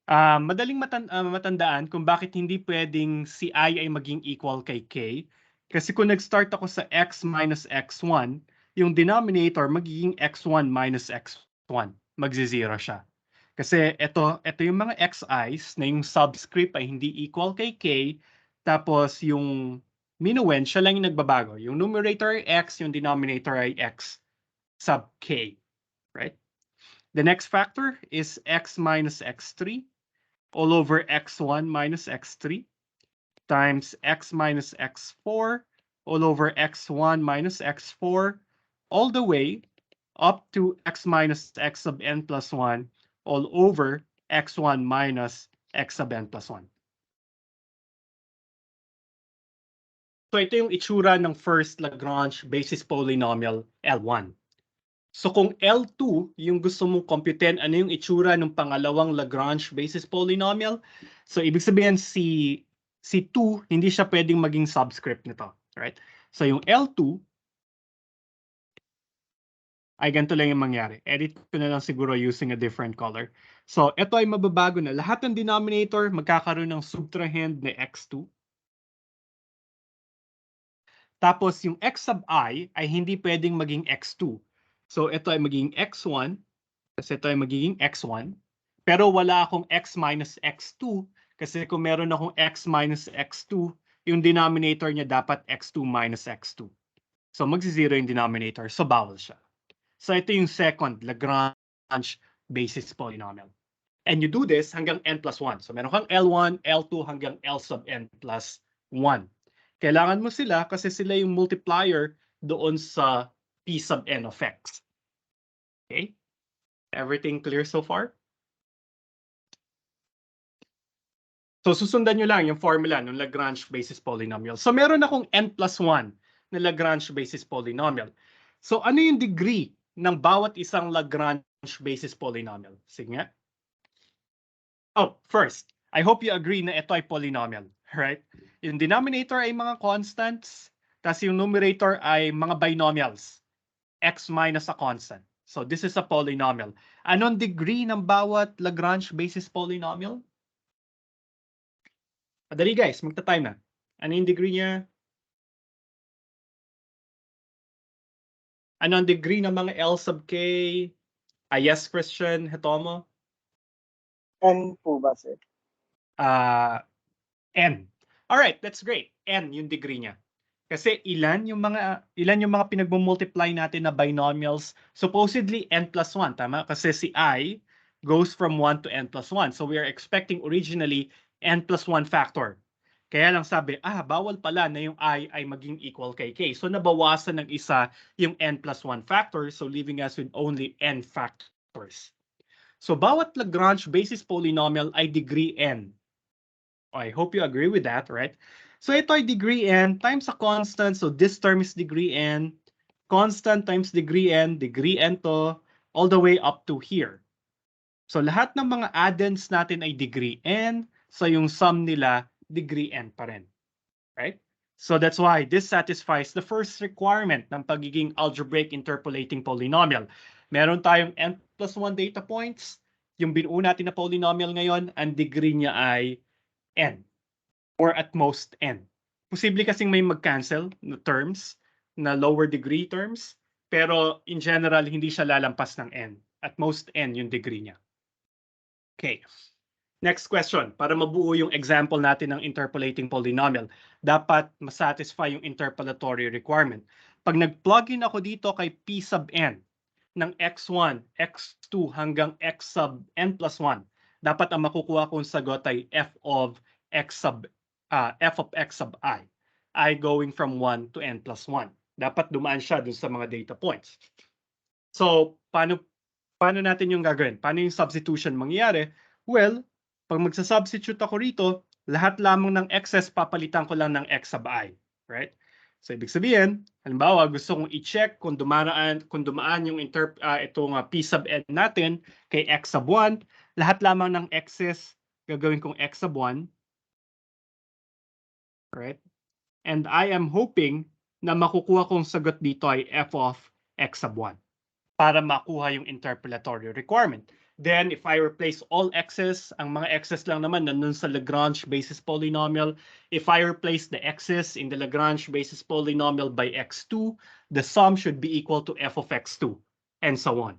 Speaker 1: Madaling matandaan kung bakit hindi pwedeng si I ay maging equal kay K. Kasi kung nag-start ako sa x minus x1, yung denominator magiging x1 minus x1. Magzi-zero siya. Kasi ito yung mga xi's na yung subscript ay hindi equal kay K. Tapos yung minuend, siya lang yung nagbabago. Yung numerator ay x, yung denominator ay x sub K. Right? The next factor is x minus x3 all over x1 minus x3 times x minus x4 all over x1 minus x4 all the way up to x minus x sub n plus 1 all over x1 minus x sub n plus 1. So ito yung itsura ng first Lagrange basis polynomial L1. So kung L2 yung gusto mong computein, ano yung itsura ng pangalawang Lagrange basis polynomial? So ibig sabihin si 2 hindi siya pwedeng maging subscript nito, right? So yung L2 ay ganito lang yung mangyari. Edit ko na lang siguro using a different color. So ito ay mababago na. Lahat ng denominator magkakaroon ng subtrahend na x2. Tapos yung x sub I ay hindi pwedeng maging x2. So ito ay magiging x1 kasi ito ay magiging x1. Pero wala akong x minus x2 kasi kung meron akong x minus x2, yung denominator niya dapat x2 minus x2. So magsi-zero yung denominator, so bawal siya. So ito yung second Lagrange basis polynomial. And you do this hanggang n plus 1. So meron kang L1, L2 hanggang L sub n plus 1. Kailangan mo sila kasi sila yung multiplier doon sa P sub n of x. Okay? Everything clear so far? So susundan nyo lang yung formula ng Lagrange basis polynomial. So meron akong n plus 1 na Lagrange basis polynomial. So ano yung degree ng bawat isang Lagrange basis polynomial? Sige nga. Oh, first, I hope you agree na ito ay polynomial, right? Yung denominator ay mga constants, tas yung numerator ay mga binomials, x minus a constant. So this is a polynomial. Anong degree ng bawat Lagrange basis polynomial? Madali guys, magta-time na. Ano yung degree niya? Ano ang degree ng mga L sub k? Yes, Christian, Hetomo?
Speaker 3: N po ba, sir?
Speaker 1: N. Alright, that's great. N yung degree niya. Kasi ilan yung mga pinagmo-multiply natin na binomials? Supposedly n plus 1, tama? Kasi si I goes from 1 to n plus 1. So we are expecting originally n plus 1 factor. Kaya lang sabi, bawal pala na yung I ay maging equal kay K. So nabawasan ng isa yung n plus 1 factor, so leaving us with only n factors. So bawat Lagrange basis polynomial ay degree n. I hope you agree with that, right? So ito ay degree n times a constant. So this term is degree n. Constant times degree n to, all the way up to here. So lahat ng mga addends natin ay degree n. So yung sum nila, degree n pa rin. Right? So that's why this satisfies the first requirement ng pagiging algebraic interpolating polynomial. Meron tayong n plus 1 data points. Yung binuo natin na polynomial ngayon, ang degree niya ay n. Or at most n. Posible kasing may mag-cancel na terms, na lower degree terms. Pero in general, hindi siya lalampas ng n. At most n yung degree niya. Okay. Next question, para mabuo yung example natin ng interpolating polynomial, dapat masatisfy yung interpolatory requirement. Pag nag-plug in ako dito kay P sub n ng x1, x2 hanggang x sub n plus 1, dapat ang makukuha kong sagot ay f of x sub I going from 1 to n plus 1. Dapat dumaan siya dun sa mga data points. So, paano natin yung gagawin? Paano yung substitution mangyayari? Well, pag magsa-substitute ako rito, lahat lamang ng x's papalitan ko lang ng x sub I, right? So ibig sabihin, halimbawa gusto kong i-check kung dumaan yung itong p sub n natin kay x sub 1, lahat lamang ng x's gagawin kong x sub 1, right? And I am hoping na makukuha kong sagot dito ay f of x sub 1 para makuha yung interpolatory requirement. Then, if I replace all x's, ang mga x's lang naman nandun sa Lagrange basis polynomial. If I replace the x's in the Lagrange basis polynomial by x2, the sum should be equal to f of x2, and so on.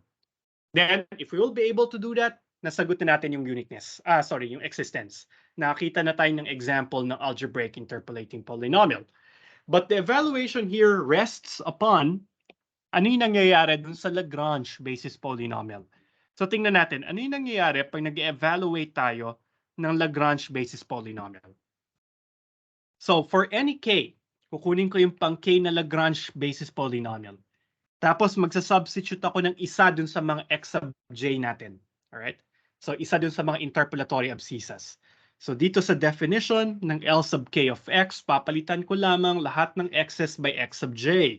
Speaker 1: Then, if we will be able to do that, nasagutin natin yung uniqueness. Yung existence. Nakita na tayo ng example ng algebraic interpolating polynomial. But the evaluation here rests upon ano yung nangyayari dun sa Lagrange basis polynomial. So tingnan natin, ano yung nangyayari pag nag-evaluate tayo ng Lagrange basis polynomial. So for any k, kukunin ko yung pang k na Lagrange basis polynomial. Tapos magsasubstitute ako ng isa dun sa mga x sub j natin. Alright? So isa dun sa mga interpolatory abscissas. So dito sa definition ng L sub k of x, papalitan ko lamang lahat ng x's by x sub j.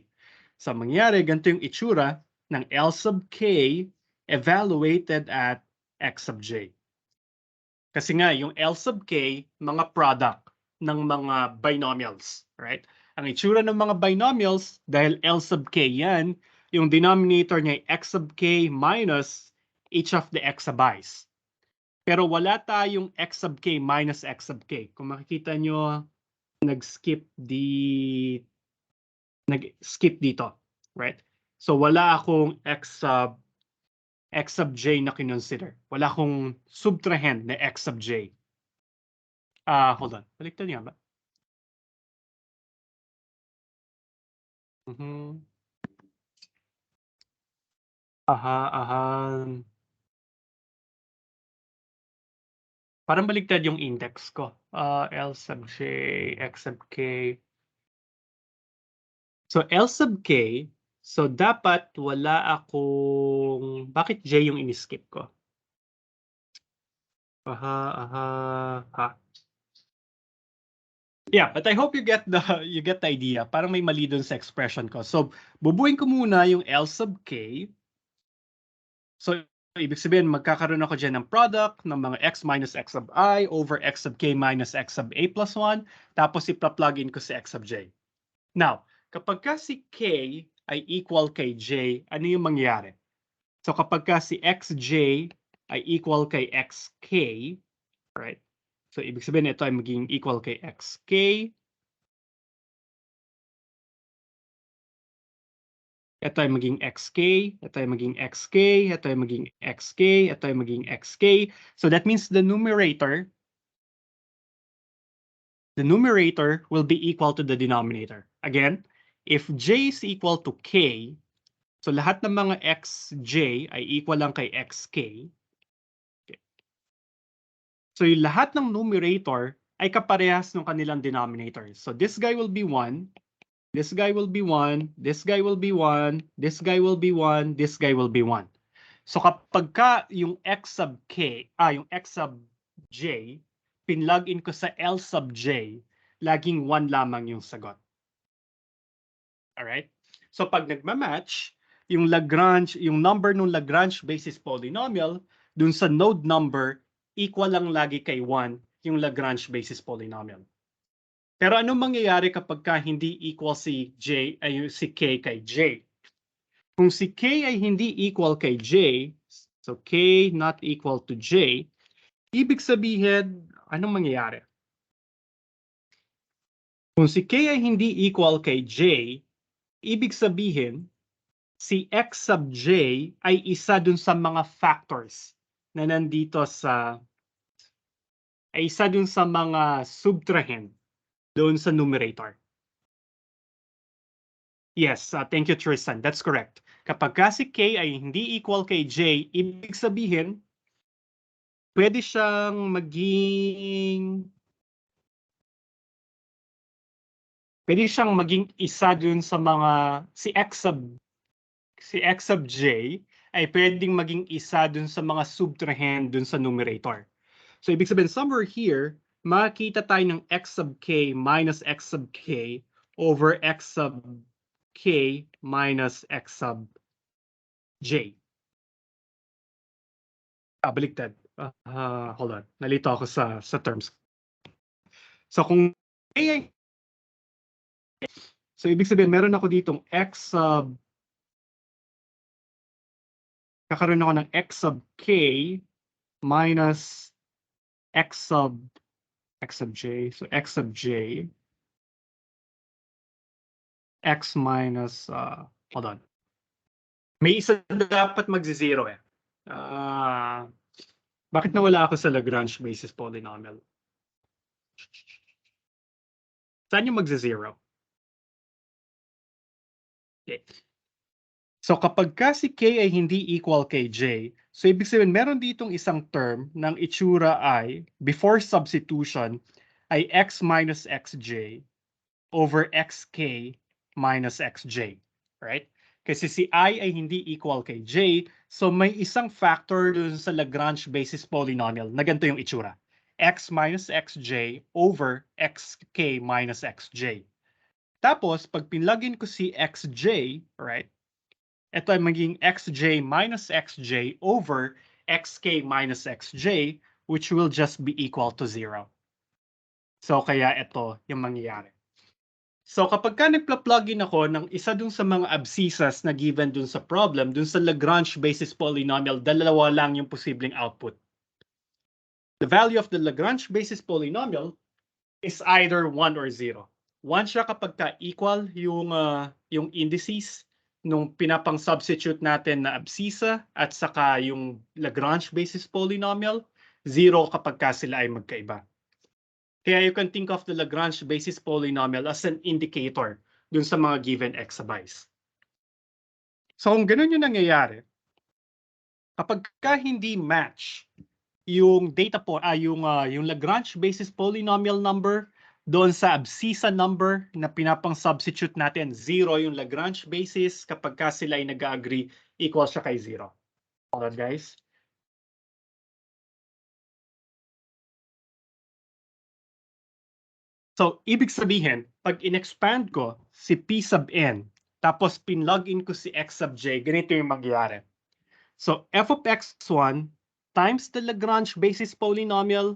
Speaker 1: So mangyari, ganito yung itsura ng L sub k evaluated at x sub j. Kasi nga, yung L sub k, mga product ng mga binomials, right? Ang itsura ng mga binomials, dahil L sub k yan, yung denominator niya ay x sub k minus each of the x sub i's. Pero wala tayong x sub k minus x sub k. Kung makikita nyo, nag-skip dito, right? So wala akong x sub j na kinonsider. Wala akong subtrahend na x sub j. Hold on. Baliktad niya ba? Parang baliktad yung index ko. L sub j, x sub k. So L sub k, so dapat wala akong, bakit j yung in-skip ko? Yeah, but I hope you get the idea. Parang may mali dun sa expression ko. So bubuin ko muna yung L sub k. So ibig sabihin magkakaroon ako dyan ng product ng mga x minus x sub I over x sub k minus x sub a plus 1. Tapos ipa-plug in ko si x sub j. Now, kapag ka si k ay equal kay j, ano yung mangyayari? So kapag ka si xj ay equal kay xk, right? So ibig sabihin ito ay magiging equal kay xk. Ito ay maging xk, ito ay maging xk, ito ay maging xk, ito ay maging xk. So that means the numerator will be equal to the denominator. Again, if j is equal to k, so lahat ng mga xj ay equal lang kay xk. Okay. So yung lahat ng numerator ay kaparehas ng kanilang denominators. So this guy will be 1, this guy will be 1, this guy will be 1, this guy will be 1, this guy will be 1. So kapag ka yung x sub k, yung x sub j, pinlog in ko sa L sub j, laging 1 lamang yung sagot. Alright? So pag nagma-match, yung number ng Lagrange basis polynomial dun sa node number, equal lang lagi kay 1 yung Lagrange basis polynomial. Pero anong mangyayari kapag ka hindi equal si k kay j? Kung si k ay hindi equal kay j, so k not equal to j, ibig sabihin, anong mangyayari? Kung si k ay hindi equal kay j, ibig sabihin, si x sub j ay isa dun sa mga factors na nandito ay isa dun sa mga subtrahend doon sa numerator. Yes, thank you, Tristan. That's correct. Kapag si k ay hindi equal kay j, ibig sabihin, pwede siyang maging isa dun sa mga, si x sub j ay pwedeng maging isa dun sa mga subtrahend dun sa numerator. So ibig sabihin, somewhere here, makikita tayo ng x sub k minus x sub k over x sub k minus x sub j. Baliktad. Hold on. Nalito ako sa terms. So kung so ibig sabihin, meron ako ditong x sub, kakaroon ako ng x sub k minus x sub j. So x sub j, x minus, hold on. May isa dapat magzi-zero eh. Bakit nawala ako sa Lagrange basis polynomial? Saan yung magzi-zero? Okay. So kapag si k ay hindi equal kay j, so ibig sabihin meron ditong isang term ng itsura ay, before substitution, ay x minus xj over xk minus xj. Right? Kasi si I ay hindi equal kay j, so may isang factor dun sa Lagrange basis polynomial na ganito yung itsura. X minus xj over xk minus xj. Tapos, pag pinlagin ko si xj, right, ito ay maging xj minus xj over xk minus xj, which will just be equal to 0. So, kaya ito yung mangyayari. So kapag ka nagpla-plugin ako ng isa dun sa mga abscissas na given dun sa problem, dun sa Lagrange basis polynomial, dalawa lang yung posibleng output. The value of the Lagrange basis polynomial is either 1 or 0. 1 siya kapag ka equal yung indices nung pinapang substitute natin na abscissa at saka yung Lagrange basis polynomial, 0 kapag ka sila ay magkaiba. Kaya you can think of the Lagrange basis polynomial as an indicator dun sa mga given exabytes. So kung ganun yung nangyayari, kapag ka hindi match yung yung Lagrange basis polynomial number doon sa abscissa number na pinapang substitute natin, 0 yung Lagrange basis, kapag ka sila ay nag-agree, equal siya kay 0. Hold on, guys. So, ibig sabihin, pag in-expand ko si P sub n, tapos pinlog in ko si x sub j, ganito yung mangyayari. So, f of x1 times the Lagrange basis polynomial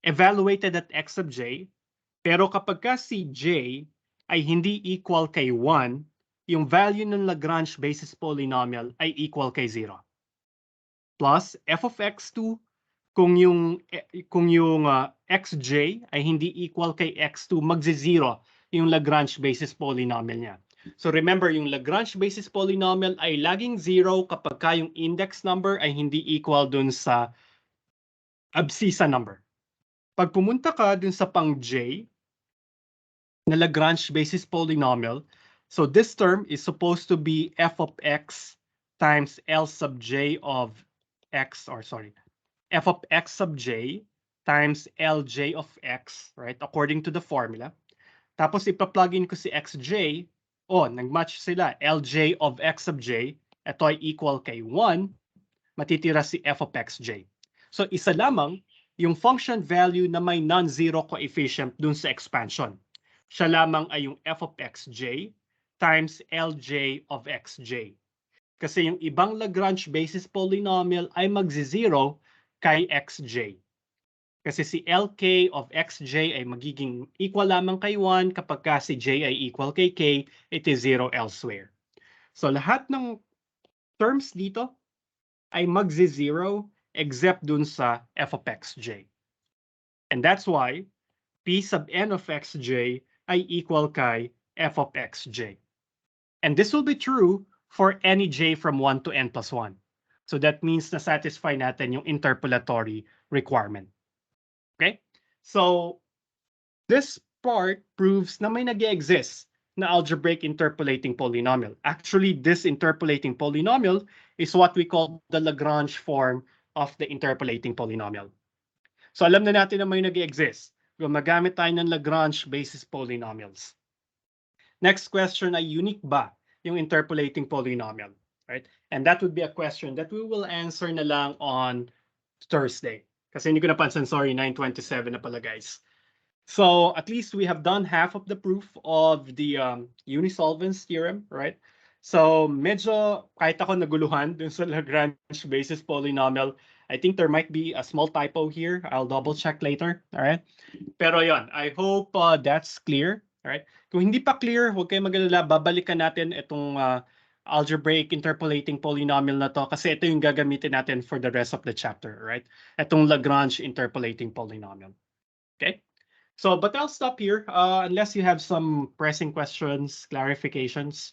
Speaker 1: evaluated at x sub j, pero kapag ka si j ay hindi equal kay 1, yung value ng Lagrange basis polynomial ay equal kay 0. Plus, f of x2, kung yung xj ay hindi equal kay x2, magzi-0 yung Lagrange basis polynomial niya. So remember, yung Lagrange basis polynomial ay laging 0 kapag ka yung index number ay hindi equal dun sa abscissa number. Pag pumunta ka dun sa pang j na Lagrange basis polynomial, so this term is supposed to be f of x times L sub j of x, f of x sub j times Lj of x, right? According to the formula. Tapos ipa-plug in ko si xj. Oh, nag-match sila. Lj of x sub j, ito ay equal kay 1. Matitira si f of xj. So isa lamang yung function value na may non-zero coefficient dun sa expansion. Siya lamang ay yung f of xj times Lj of xj. Kasi yung ibang Lagrange basis polynomial ay magzi-zero kay xj. Kasi si Lk of xj ay magiging equal lamang kay 1 kapag ka si j ay equal kay k, it is 0 elsewhere. So lahat ng terms dito ay magzi-zero except dun sa f of xj. And that's why p sub n of xj ay equal kay f of xj. And this will be true for any j from 1 to n plus 1. So that means na satisfy natin yung interpolatory requirement. Okay? So this part proves na may nag-exist na algebraic interpolating polynomial. Actually, this interpolating polynomial is what we call the Lagrange form of the interpolating polynomial. So alam na natin na may nag-exist. Gumagamit tayo ng Lagrange basis polynomials. Next question ay unique ba yung interpolating polynomial, right? And that would be a question that we will answer na lang on Thursday. Kasi hindi ko napansin, sorry, 9:27 na pala, guys. So at least we have done half of the proof of the unisolvence theorem, right? So medyo kahit ako naguluhan dun sa Lagrange basis polynomial, I think there might be a small typo here. I'll double check later, all right? Pero yon, I hope that's clear, all right? Kung hindi pa clear, huwag kayong mag-alala, babalikan natin itong algebraic interpolating polynomial na to kasi ito yung gagamitin natin for the rest of the chapter, right? Itong Lagrange interpolating polynomial. Okay? So, but I'll stop here unless you have some pressing questions, clarifications.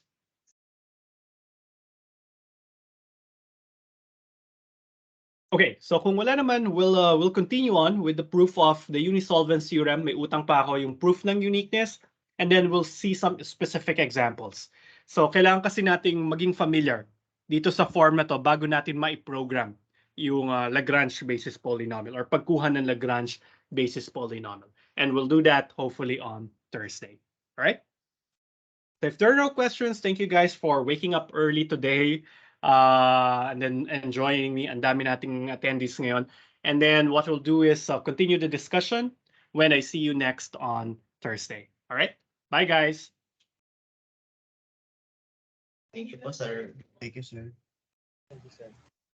Speaker 1: Okay, so kung wala naman, we'll continue on with the proof of the unisolvence theorem. May utang pa ako yung proof ng uniqueness, and then we'll see some specific examples. So, kailangan kasi nating maging familiar dito sa form na to bago natin ma-program yung Lagrange basis polynomial or pagkuha ng Lagrange basis polynomial. And we'll do that hopefully on Thursday. All right? So if there are no questions, thank you guys for waking up early today and then enjoying me. Ang dami nating attendees ngayon. And then what we'll do is continue the discussion when I see you next on Thursday. All right? Bye, guys.
Speaker 4: Thank you po, sir. Thank you, sir.